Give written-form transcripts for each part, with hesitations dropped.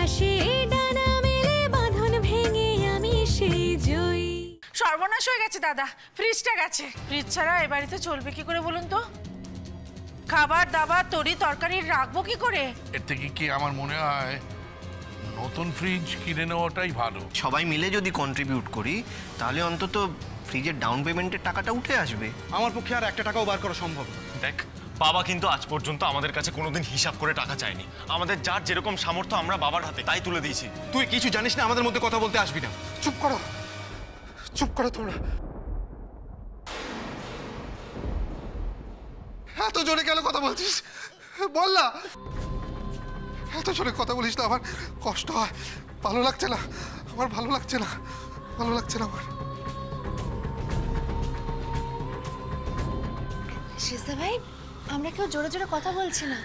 বাতাসে ডানা মেলে বাঁধন ভেঙে আমি সেই জয়ী। সর্বনাশ হয়ে গেছে দাদা, ফ্রিজটা গেছে। ফ্রিজ ছাড়া এ বাড়িতে চলবে কি করে বলুন তো? খাবার দাবার তরি তরকারি রাখবো কি করে? এর থেকে কি আমার মনে হয় নতুন ফ্রিজ কিনে নেওয়াটাই ভালো। সবাই মিলে যদি কন্ট্রিবিউট করি তাহলে অন্তত ফ্রিজের ডাউন পেমেন্টের টাকাটা উঠে আসবে। আমার পক্ষে আর একটা টাকাও বার করা সম্ভব না। দেখ, বাবা কিন্তু আজ পর্যন্ত আমাদের কাছে কোনোদিন হিসাব করে টাকা চায়নি। আমাদের যার যেরকম সামর্থ্য আমরা বাবার হাতে তাই তুলে দিয়েছি। তুই কিছু জানিস না, আমাদের মধ্যে কথা বলতে আসবি না। চুপ করো, চুপ করো তোমরা। এত জোরে কেন কথা বলছিস বল না। এত জোরে কথা বলিস না, আমার কষ্ট হয়, ভালো লাগছে না আমার, ভালো লাগছে না, ভালো লাগছে না আমার। শেষদা ভাই, আমরা কেউ জোরে জোরে কথা বলছি না।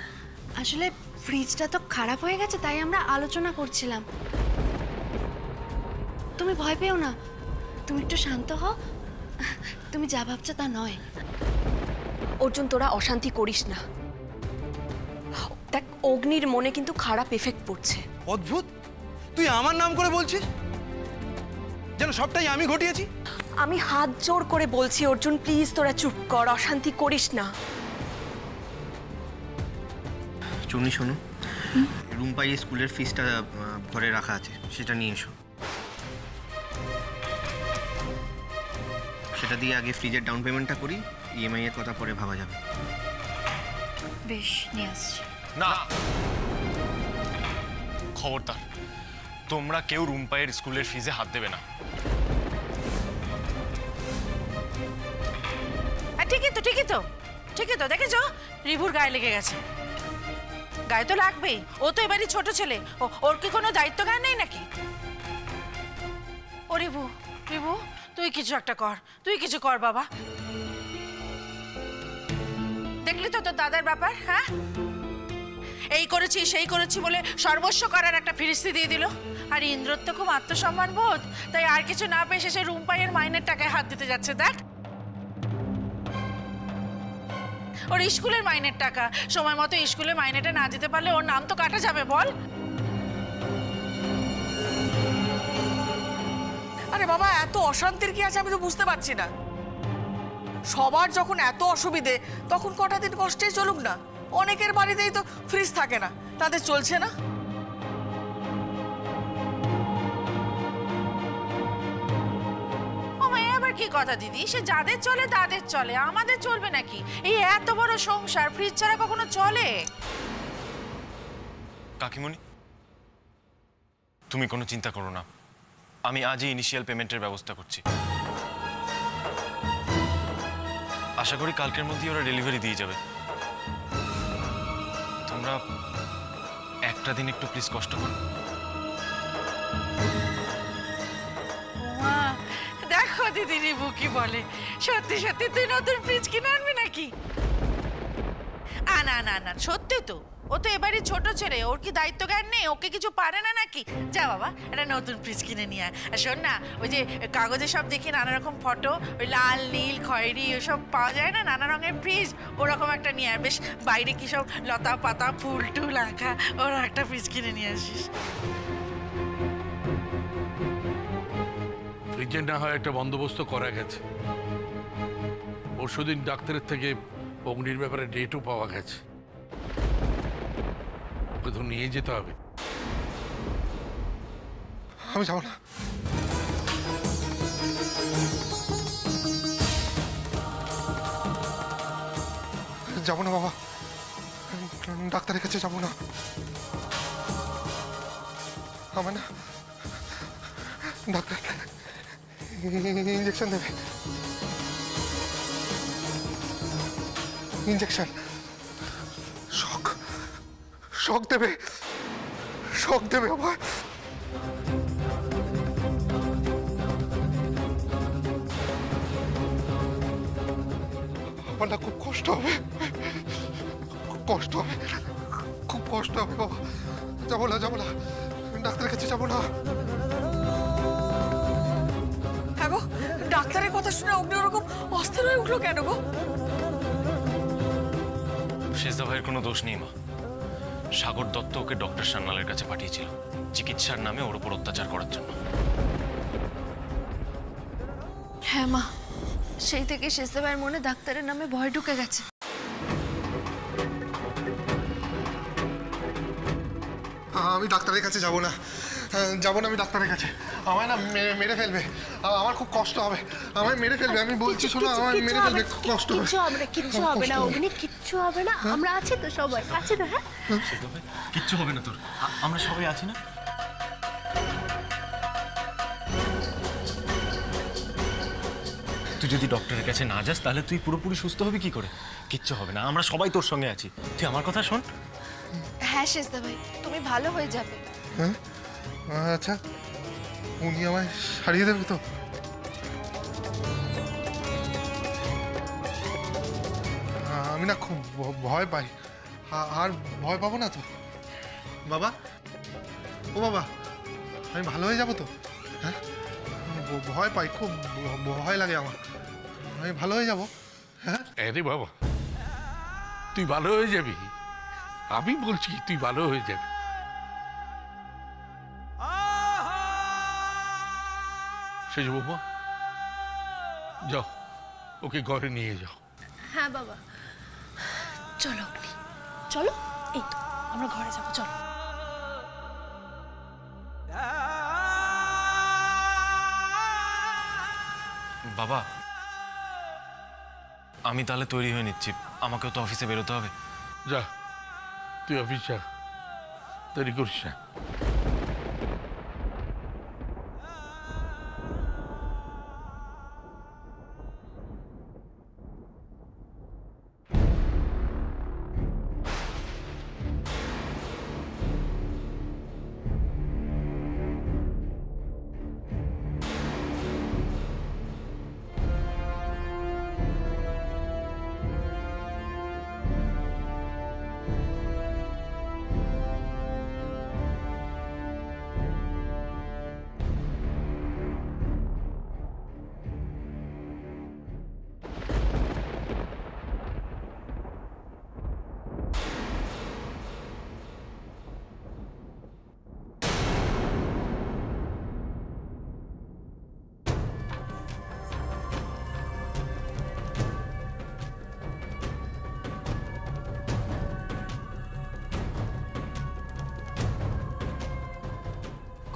আসলে ফ্রিজটা তো খারাপ হয়ে গেছে, তাই আমরা আলোচনা করছিলাম। তুমি ভয় পেও না, তুমি একটু শান্ত হও। তুমি যা ভাবছো তা নয়। অর্জুন, তোরা অশান্তি করিস না। দেখ, অগ্নির মনে কিন্তু খারাপ এফেক্ট পড়ছে। অদ্ভুত, তুই আমার নাম করে বলছিস যেন সবটাই আমি ঘটিয়েছি। আমি হাত জোর করে বলছি অর্জুন, প্লিজ তোরা চুপ কর, অশান্তি করিস না। চুনি শোনো, রুম্পাই স্কুলের ফিসটা ঘরে রাখা আছে, সেটা নিয়ে এসো। সেটা দিয়ে আগে ফ্রিজের ডাউন পেমেন্টটা করি, ইএমআই এর কথা পরে ভাবা যাবে। বেশ, নিয়ে আসছি। না, খবরদার, তোমরা কেউ রুম্পাইয়ের স্কুলের ফিজে হাত দেবে না। ঠিকই তো দেখেছো, রিভুর গায়ে লেগে গেছে। গায়ে তো লাগবেই, ও তো এবারই ছোট ছেলে, ওর কি কোনো দায়িত্ব জ্ঞান নেই নাকি? ও রিভু, তুই কিছু একটা কর, তুই কিছু কর বাবা। দেখলি তো তোর দাদার ব্যাপার, হ্যাঁ? এই করেছি সেই করেছি বলে সর্বস্ব করার একটা ফিরিস্তি দিয়ে দিল। আর ইন্দ্রর তো খুব আত্মসম্মান বোধ, তাই আর কিছু না পেয়ে শেষে রুম্পাইয়ের মাইনের টাকায় হাত দিতে যাচ্ছে। দেখ, ওর স্কুলের মাইনের টাকা, সময় মতো স্কুলের মাইনেটা না দিতে পারলে ওর নাম তো কাটা যাবে, বল। আরে বাবা, এত অশান্তির কি আছে আমি তো বুঝতে পারছি না। সবার যখন এত অসুবিধে তখন কটা দিন কষ্টেই চলুক না। অনেকের বাড়িতেই তো ফ্রিজ থাকে না, তাদের চলছে না। কি কথা দিদি, সে যাদের চলে তাদের চলে, আমাদের চলবে নাকি? এই এত বড় সংসার ফ্রিজ ছাড়া কখনো চলে? কাকিমণি, তুমি কোনো চিন্তা করো না, আমি আজই ইনিশিয়াল পেমেন্টের ব্যবস্থা করছি। আশা করি কালকের মধ্যেই ওরা ডেলিভারি দিয়ে যাবে। তোমরা একটা দিন একটু প্লিজ কষ্ট করো। দেখো দিদি, রিভু কি বলে, সত্যি সত্যি তুই নতুন ফ্রিজ কিনে আনবি নাকি? না, সত্যি তো, ও তো এবারই ছোট ছেলে, ওর কি দায়িত্ব জ্ঞান নেই? ওকে কিছু পারে না নাকি? যা বাবা, একটা নতুন ফ্রিজ কিনে নিয়ে আয়। আর শোন না, ওই যে কাগজে সব দেখি নানা রকম ফটো, ওই লাল নীল খয়েরি ওসব পাওয়া যায় না, নানা রঙের ফ্রিজ, ওরকম একটা নিয়ে আয়। বেশ বাইরে কি সব লতা পাতা ফুল টুল আঁকা, ওর একটা ফ্রিজ কিনে নিয়ে আসিস। ফ্রিজের না হয় একটা বন্দোবস্ত করা গেছে। পরশুদিন ডাক্তারের থেকে অগ্নির ব্যাপারে ডেটও পাওয়া গেছে, ওকে তো নিয়ে যেতে হবে। আমি যাবো না, যাবো না বাবা, ডাক্তারের কাছে যাবো না। আমার না ডাক্তার ইঞ্জেকশন দেবে, ইঞ্জেকশন, শক দেবে, শক দেবে আমার। আমার না খুব কষ্ট হবে, কষ্ট হবে, খুব কষ্ট হবে বাবা। যাবো না, যাবো না, ডাক্তারের কাছে যাবো না। হ্যাঁ গো, ডাক্তারের কথা শুনে অগ্নি ওরকম অস্থির হয়ে উঠলো কেন গো? শেষদা ভাইয়ের কোনো দোষ নেই মা, সাগর দত্ত ওকে ডক্টর সান্যালের কাছে পাঠিয়েছিল চিকিৎসার নামে ওর উপর অত্যাচার করার জন্য। হ্যাঁ মা, সেই থেকে শেষদা ভাইয়ের মনে ডাক্তারের নামে ভয় ঢুকে গেছে। আমি ডাক্তারের কাছে যাব না, আমি ডাক্তারের কাছে। আমায় না মেরে ফেলবে, আমার খুব কষ্ট হবে, আমায় মেরে ফেলবে। আমি বলছি শোনো, আমায় মেরে ফেলবে, খুব কষ্ট হবে। কিচ্ছু হবে না অগ্নি, কিচ্ছু হবে না, আমরা আছি তো, সবাই আছি তো। হ্যাঁ কিচ্ছু হবে না তোর, আমরা সবাই আছি না? তুই যদি ডক্টরের কাছে না যাস তাহলে তুই পুরোপুরি সুস্থ হবি কি করে? কিচ্ছু হবে না, আমরা সবাই তোর সঙ্গে আছি। তুই আমার কথা শোন। হ্যাঁ শেষদা ভাই, তুমি ভালো হয়ে যাবে। হ্যাঁ আচ্ছা, উনি আমায় সারিয়ে দেবে তো? আমি না খুব ভয় পাই, আর ভয় পাবো না তো? বাবা, ও বাবা, আমি ভালো হয়ে যাবো তো? হ্যাঁ, ভয় পাই, খুব ভয় লাগে আমার। আমি ভালো হয়ে যাবো? হ্যাঁ আরে বাবা, তুই ভালো হয়ে যাবি, আমি বলছি তুই ভালো হয়ে যাবি। সেজ বাবা, যাও ওকে ঘরে নিয়ে যাও। হ্যাঁ বাবা, চলো অগ্নি, চলো। এই তো আমরা ঘরে যাবো, চলো। বাবা, আমি তাহলে তৈরি হয়ে নিচ্ছি, আমাকেও তো অফিসে বেরোতে হবে। যা, তুই অফিস যা, দেরি করিস না।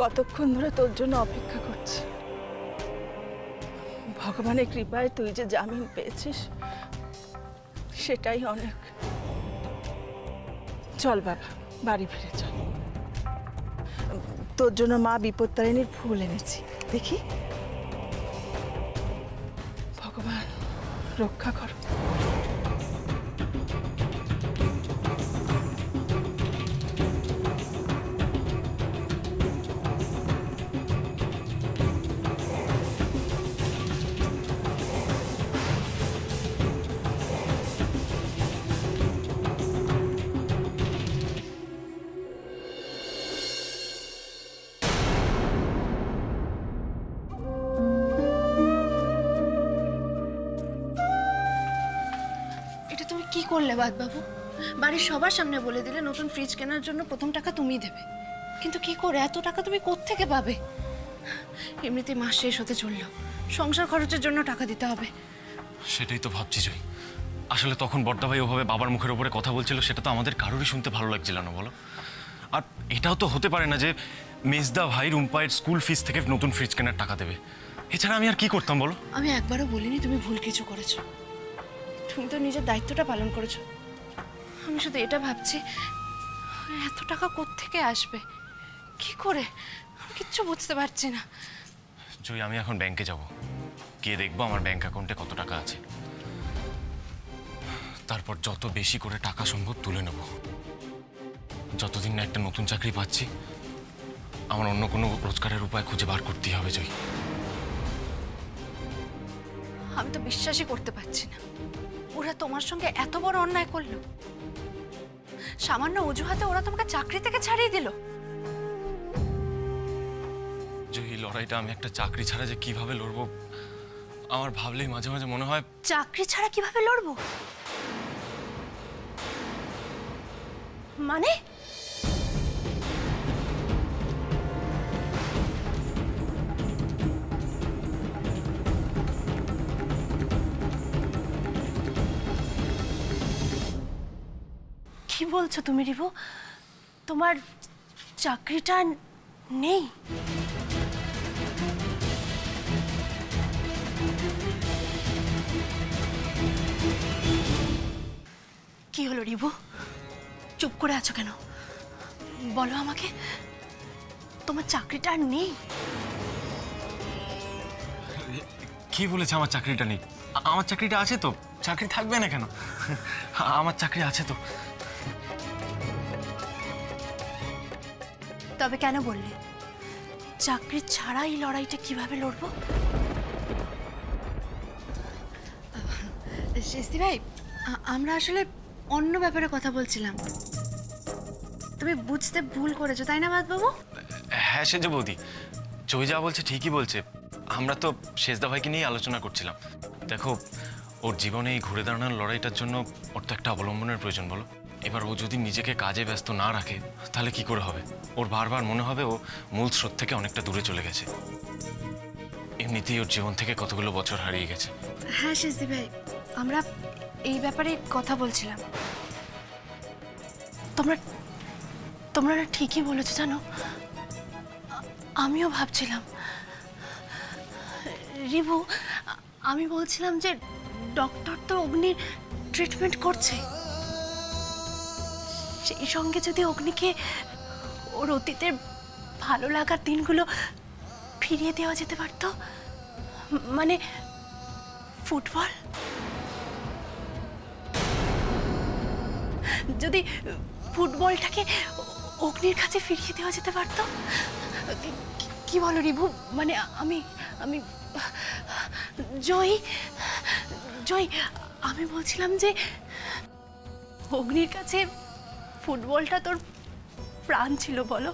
কতক্ষণ ধরে তোর জন্য অপেক্ষা করছি। ভগবানের কৃপায় তুই যে জামিন পেয়েছিস সেটাই অনেক। চল বাবা, বাড়ি ফিরে চল। তোর জন্য মা বিপত্তারিণীর ফুল এনেছি, দেখি। ভগবান রক্ষা করো। কি করলে বাদবাবু? বাড়ির সবার সামনে বলে দিলে নতুন ফ্রিজ কেনার জন্য প্রথম টাকা তুমিই দেবে, কিন্তু কি করে এত টাকা তুমি কোত্থেকে পাবে? এমনিতে মাস শেষ হতে চললো, সংসার খরচের জন্য টাকা দিতে হবে। সেটাই তো ভাবছি জয়। আসলে তখন বড়দা ভাই ওভাবে বাবার মুখের উপরে কথা বলছিল, সেটা তো আমাদের কারোরই শুনতে ভালো লাগছিল না, বলো? আর এটাও তো হতে পারে না যে মেজদা ভাই রুম্পায়ের স্কুল ফিস থেকে নতুন ফ্রিজ কেনার টাকা দেবে। এছাড়া আমি আর কি করতাম বলো? আমি একবারও বলিনি তুমি ভুল কিছু করেছো, তুমি তো নিজের দায়িত্বটা পালন করেছো। আমি শুধু এটা ভাবছি, এত টাকা কোত্থেকে আসবে, কি করে, আমি কিচ্ছু বুঝতে পারছি না। জয়, আমি এখন ব্যাংকে যাব, গিয়ে দেখবো আমার ব্যাংক অ্যাকাউন্টে কত টাকা আছে, তারপর যত বেশি করে টাকা সম্ভব তুলে নেব। যতদিন না একটা নতুন চাকরি পাচ্ছি, আমার অন্য কোনো রোজগারের উপায় খুঁজে বার করতেই হবে জয়। আমি তো বিশ্বাসই করতে পারছি না, ওরা তোমার সঙ্গে এত বড় অন্যায় করলো। সামান্য অজুহাতে ওরা তোমাকে চাকরি থেকে ছাড়িয়ে দিল। জয়, এই লড়াইটা আমি একটা চাকরি ছাড়া যে কিভাবে লড়বো আমার ভাবলেই মাঝে মাঝে মনে হয়। চাকরি ছাড়া কিভাবে লড়বো মানে? বলছো তুমি রিভু? তোমার চাকরিটা নেই? কি হলো রিভু, চুপ করে আছো কেন? বলো আমাকে, তোমার চাকরিটা আর নেই? কি বলেছে আমার চাকরিটা নেই? আমার চাকরিটা আছে তো, চাকরি থাকবে না কেন? আমার চাকরি আছে তো। তবে কেন বললে? চাকরি ছাড়া এই লড়াইটা কিভাবে লড়বো? শেস্তি ভাই, আমরা আসলে অন্য ব্যাপারে কথা বলছিলাম। তুমি বুঝতে ভুল করেছো, তাই না বাবু? হ্যাঁ সেজ বৌদি, জয় যা বলছে ঠিকই বলছে। আমরা তো শেষদা ভাইকে নিয়ে আলোচনা করছিলাম। দেখো, ওর জীবনে এই ঘুরে দাঁড়ানোর লড়াইটার জন্য ওর তো একটা অবলম্বনের প্রয়োজন, বলো। এবার ও যদি নিজেকে কাজে ব্যস্ত না রাখে তাহলে কি করে হবে? ওর বারবার মনে হবে ও মূল স্রোত থেকে অনেকটা দূরে চলে গেছে। এমনিতেই ওর জীবন থেকে কতগুলো বছর হারিয়ে গেছে। হ্যাঁ শেষদি ভাই, আমরা এই ব্যাপারে কথা বলছিলাম। তোমরা না ঠিকই বলেছো, জানো আমিও ভাবছিলাম। রিভু, আমি বলছিলাম যে ডক্টর তো অগ্নির ট্রিটমেন্ট করছে, সেই সঙ্গে যদি অগ্নিকে ওর অতীতের ভালো লাগার দিনগুলো ফিরিয়ে দেওয়া যেতে পারত, মানে ফুটবল, যদি ফুটবলটাকে অগ্নির কাছে ফিরিয়ে দেওয়া যেতে পারত, কি বলো রিভু? মানে আমি আমি জয়, আমি বলছিলাম যে অগ্নির কাছে ফুটবলটা তোর প্রাণ ছিল, বলো।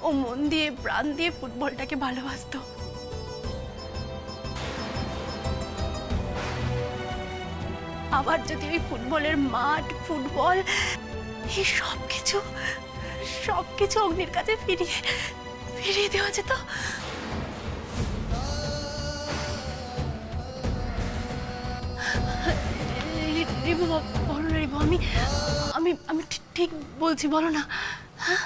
ও মন দিয়ে প্রাণ দিয়ে ফুটবলটাকে ভালোবাসতো। আবার যদি ওই ফুটবলের মাঠ, ফুটবল, এই সবকিছু অগ্নির কাছে ফিরিয়ে দেওয়া যেত। রিভু, বলো না রিভু, আমি ঠিক বলছি, বলো না। হ্যাঁ,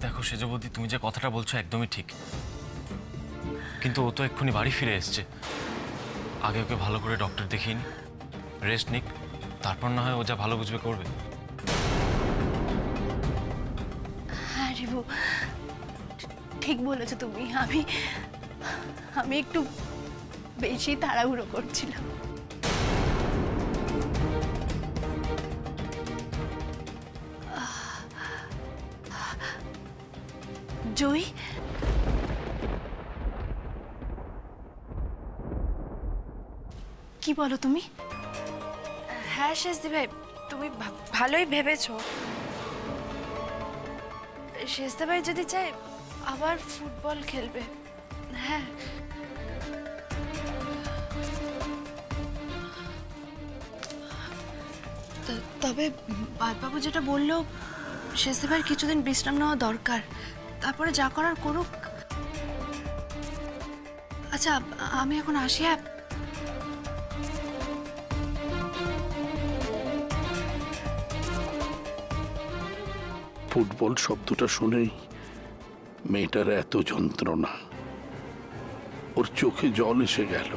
দেখো সেজবতী, তুমি যে কথাটা বলছো একদমই ঠিক, কিন্তু ও তো এক্ষুনি বাড়ি ফিরে এসছে। আগে ওকে ভালো করে ডক্টর দেখিয়ে নি, রেস্ট নিক, তারপর না হয় ও যা ভালো বুঝবে করবে। হ্যাঁ রিভু, ঠিক বলেছো তুমি। আমি একটু বেশি তাড়াহুড়ো করছিলাম। জয়, কি বলো তুমি? হ্যাঁ শেষদি ভাই, তুমি ভালোই ভেবেছো। শেষদা ভাই যদি চায় আবার ফুটবল খেলবে। হ্যাঁ, তবে বাবু যেটা বললো, শেষদা ভাই কিছুদিন বিশ্রাম নেওয়া দরকার, তারপরে যা করার করুক। আচ্ছা, আমি এখন আসি। ফুটবল শব্দটা শুনেই মেয়েটার এত যন্ত্রণা, ওর চোখে জল এসে গেল।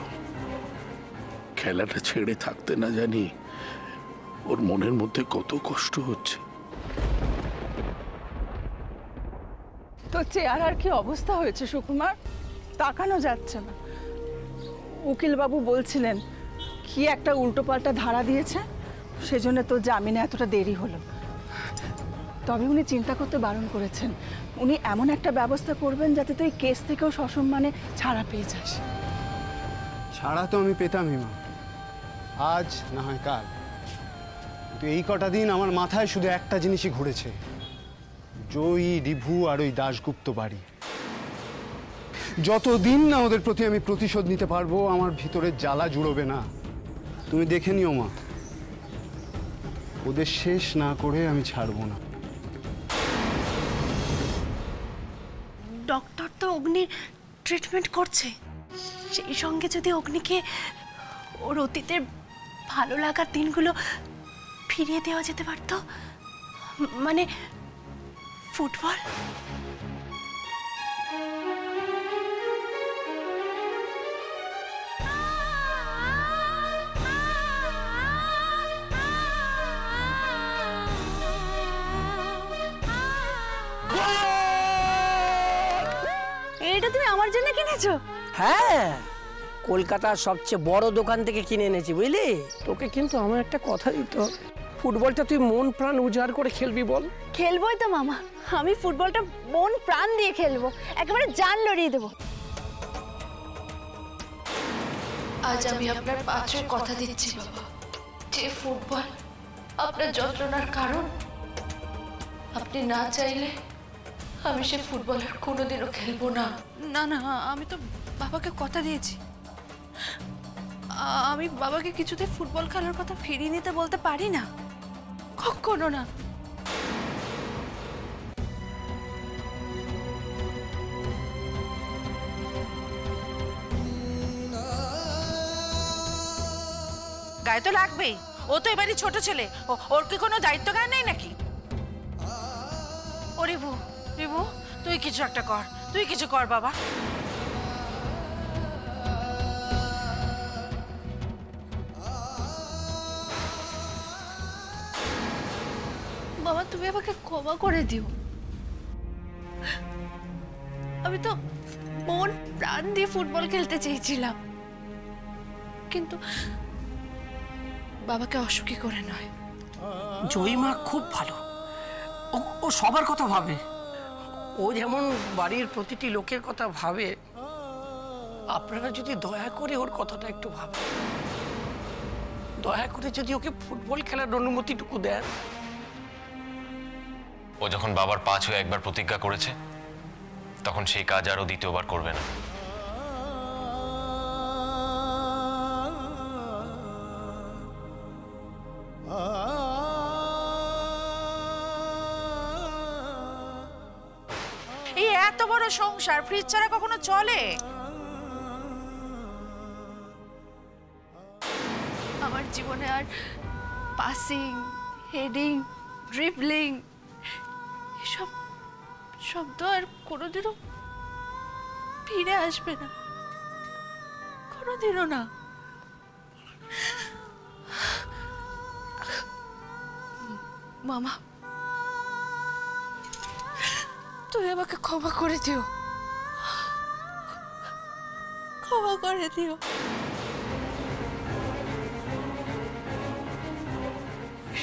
খেলাটা ছেড়ে থাকতে না জানি ওর মনের মধ্যে কত কষ্ট হচ্ছে। তো চেহারার কি অবস্থা হয়েছে সুকুমার? তাকানো যাচ্ছে না। উকিলবাবু বলছিলেন কি একটা উল্টোপাল্টা ধারা দিয়েছে, সেজন্য তো জামিনে এতটা দেরি হলো। তবে উনি চিন্তা করতে বারণ করেছেন, উনি এমন একটা ব্যবস্থা করবেন যাতে তুই কেস থেকেও সসম্মানে ছাড়া পেয়ে যাস। ছাড়া তো আমি পেতামই মা, আজ না হয় কাল, কিন্তু এই কটা দিন আমার মাথায় শুধু একটা জিনিসই ঘুরেছে, জয়ী, রিভু আর ওই দাশগুপ্ত বাড়ি। যতদিন না ওদের প্রতি আমি প্রতিশোধ নিতে পারবো, আমার ভিতরে জ্বালা জুড়োবে না। তুমি দেখে নিও মা, ওদের শেষ না করে আমি ছাড়বো না। ডক্টর তো অগ্নির ট্রিটমেন্ট করছে, সেই সঙ্গে যদি অগ্নিকে ওর অতীতের ভালো লাগার দিনগুলো ফিরিয়ে দেওয়া যেতে পারতো, মানে ফুটবল। এটা তুমি আমার জন্য কিনেছো? হ্যাঁ, কলকাতার সবচেয়ে বড় দোকান থেকে কিনে এনেছি, বুঝলি? তোকে কিন্তু আমার একটা কথা দিতে হবে, ফুটবলটা তুই মন প্রাণ উজাড় করে খেলবি। বল। খেলবোই তো মামা, আমি ফুটবলটা মন প্রাণ দিয়ে খেলবো, একেবারে জান লড়িয়ে দেবো। আজ আমি আপনার পাঁচে কথা দিচ্ছি বাবা, যে ফুটবল আপনার যন্ত্রণার কারণ, আপনি না চাইলে আমি সে ফুটবল আর কোনোদিনও খেলবো না। না না, আমি তো বাবাকে কথা দিয়েছি, আমি বাবাকে কিছুতে ফুটবল খেলার কথা ফিরিয়ে নিতে বলতে পারি না, কখনো না। গায়ে তো লাগবেই, ও তো এবারই ছোট ছেলে, ওর কি কোনো দায়িত্ব জ্ঞান নেই নাকি? ও রিভু, রিভু তুই কিছু একটা কর, তুই কিছু কর বাবা। বাবা তুমি আমাকে ক্ষমা করে দিও, আমি তো মন প্রাণ দিয়ে ফুটবল খেলতে চেয়েছিলাম, কিন্তু বাবাকে অসুখী করে নয়। জয়ীমা খুব ভালো, ও সবার কথা ভাবে, ও যেমন বাড়ির প্রতিটি লোকের কথা ভাবে, আপনারা যদি দয়া করে ওর কথাটা একটু ভাবেন, দয়া করে যদি ওকে ফুটবল খেলার অনুমতিটুকু দেন। ও যখন বাবার পা ছুঁয়ে একবার প্রতিজ্ঞা করেছে, তখন সেই কাজ আরও দ্বিতীয়বার করবে না। এই এত বড় সংসার ফ্রিজ ছাড়া কখনো চলে? আমার জীবনে আর পাসিং, হেডিং, ড্রিবলিং এসব শব্দ আর কোনোদিনও ফিরে আসবে না, কোনোদিনও না। মামা তুমি আমাকে ক্ষমা করে দিও, ক্ষমা করে দিও।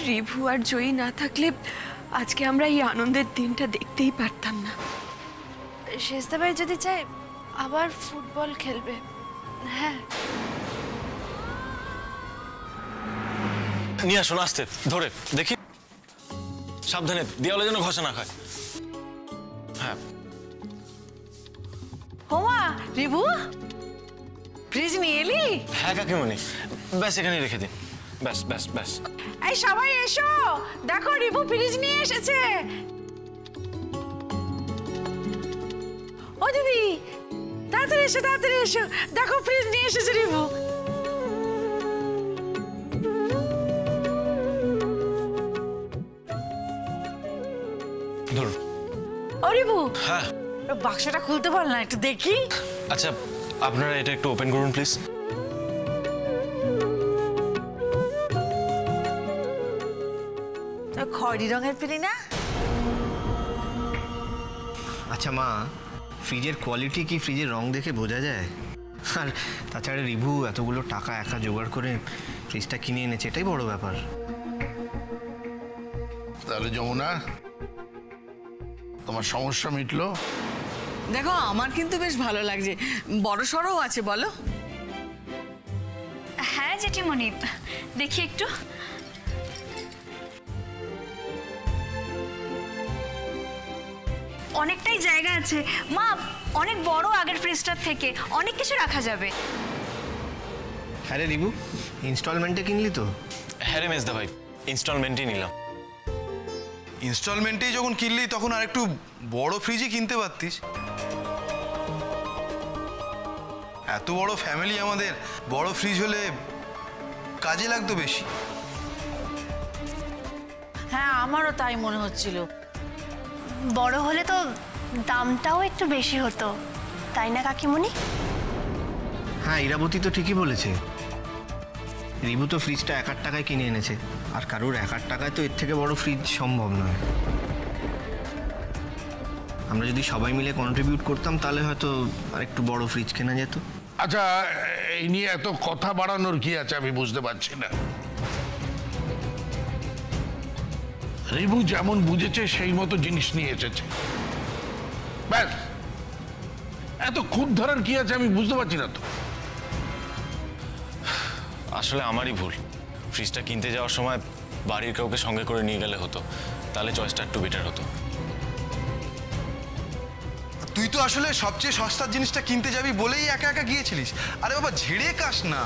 রিভু আর জয়ী না থাকলে আজকে আমরা এই আনন্দের দিনটা দেখতেই পারতাম না। শেষদা ভাই যদি চায় আবার ফুটবল খেলবে। হ্যাঁ নিয়ে আসুন, আস্তে ধরে দেখি, সাবধানে, দেওয়ালে যেন ঘষা না খায়। হ্যাঁ হোমা, রিভু ফ্রিজ নিয়ে এলি? হ্যাঁ কাকিমণি, ব্যাস এখানেই রেখে দিন, ব্যাস ব্যাস ব্যাস। এই সবাই এসো, দেখো রিভু ফ্রিজ নিয়ে এসেছে। ও দিদি তাড়াতাড়ি এসো, তাড়াতাড়ি এসো, দেখো ফ্রিজ নিয়ে এসেছে রিভু। ধরুন। ও রিভু, হ্যাঁ বাক্সটা খুলতে পারল না, একটু দেখি। আচ্ছা আপনারা এটা একটু ওপেন করুন প্লিজ। খয়েরি রঙের পেলি না? আচ্ছা মা, ফ্রিজের কোয়ালিটি কি ফ্রিজের রং দেখে বোঝা যায়? আর তাছাড়া রিভু এতগুলো টাকা একা জোগাড় করে ফ্রিজটা কিনে এনেছে, এটাই বড় ব্যাপার। তাহলে যমুনা, তোমার সমস্যা মিটলো? দেখো আমার কিন্তু বেশ ভালো লাগছে, বড় সড়ও আছে বলো। হ্যাঁ জেঠিমণি, দেখি একটু। অনেকটাই জায়গা আছে মা, অনেক বড় আগের ফ্রিজটার থেকে, অনেক কিছু রাখা যাবে। হ্যাঁ রে রিভু, ইনস্টলমেন্টে কিনলি তো? হ্যাঁ রে মেজদা ভাই, ইনস্টলমেন্টই নিলাম। ইনস্টলমেন্টেই যখন কিনলি তখন আর একটু বড় ফ্রিজই কিনতে পারতিস। এত বড় ফ্যামিলি আমাদের, বড় ফ্রিজ হলে কাজে লাগতো বেশি। হ্যাঁ আমারও তাই মনে হচ্ছিল। বড় হলে তো দামটাও একটু বেশি হতো, তাই না কাকিমণি? হ্যাঁ, ইরাবতী তো ঠিকই বলেছে। রিভু তো ফ্রিজটা 1 টাকায় কিনে এনেছে, আর কারোর 1 টাকায় তো এর থেকে বড় ফ্রিজ সম্ভব নয়। আমরা যদি সবাই মিলে কন্ট্রিবিউট করতাম তাহলে হয়তো আর একটু বড় ফ্রিজ কেনা যেত। আচ্ছা, এই নিয়ে এত কথা বাড়ানোর কি আছে আমি বুঝতে পারছি না। রিভু যেমন বুঝেছে সেই মতো জিনিস নিয়ে এসেছে, ব্যাস। এত খুদ ধরার কি আছে আমি বুঝতে পারছি না তো। আসলে আমারই ভুল। ফ্রিজটা কিনতে যাওয়ার সময় বাড়ির কাউকে সঙ্গে করে নিয়ে গেলে হতো, তাহলে চয়েসটা একটু বেটার হতো। তুই তো আসলে সবচেয়ে সস্তার জিনিসটা কিনতে যাবি বলেই একা একা গিয়েছিলিস। আরে বাবা, ঝেড়ে কাস না।